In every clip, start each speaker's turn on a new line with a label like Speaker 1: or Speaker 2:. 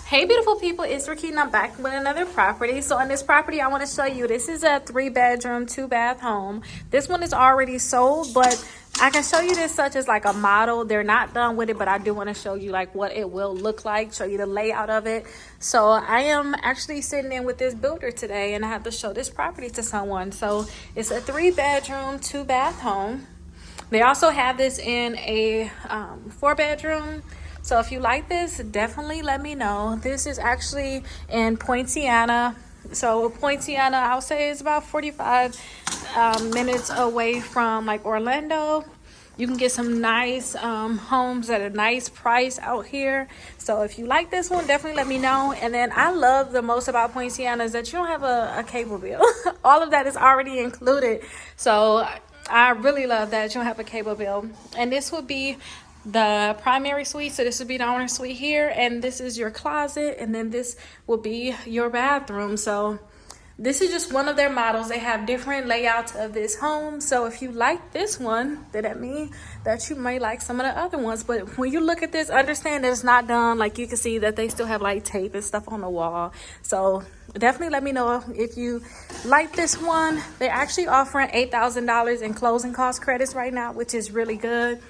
Speaker 1: Hey beautiful people, it's Rickita and I'm back with another property. So on this property I want to show you, this is a 3-bedroom 2-bath home. This one is already sold, but I can show you this such as like a model. They're not done with it, but I do want to show you like what it will look like, show you the layout of it. So I am actually sitting in with this builder today and I have to show this property to someone. So it's a 3-bedroom 2-bath home. They also have this in a 4-bedroom. So if you like this, definitely let me know. This is actually in Poinciana. So Poinciana, I'll say, is about 45 minutes away from like Orlando. You can get some nice homes at a nice price out here. So if you like this one, definitely let me know. And then I love the most about Poinciana is that you don't have a cable bill. All of that is already included. So I really love that you don't have a cable bill. And this would be the primary suite. So this would be the owner suite here, and this is your closet, and then this will be your bathroom. So this is just one of their models. They have different layouts of this home. So if you like this one, then that means that you may like some of the other ones. But when you look at this, understand that it's not done. Like you can see that they still have like tape and stuff on the wall. So definitely let me know if you like this one. They're actually offering $8,000 in closing cost credits right now, which is really good.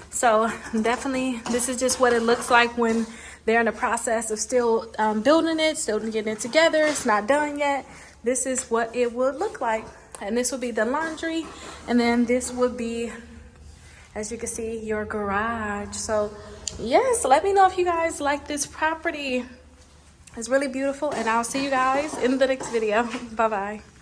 Speaker 1: So definitely, this is just what it looks like when they're in the process of still building it, still getting it together. It's not done yet. This is what it would look like. And this would be the laundry. And then this would be, as you can see, your garage. So yes, let me know if you guys like this property. It's really beautiful. And I'll see you guys in the next video. Bye-bye.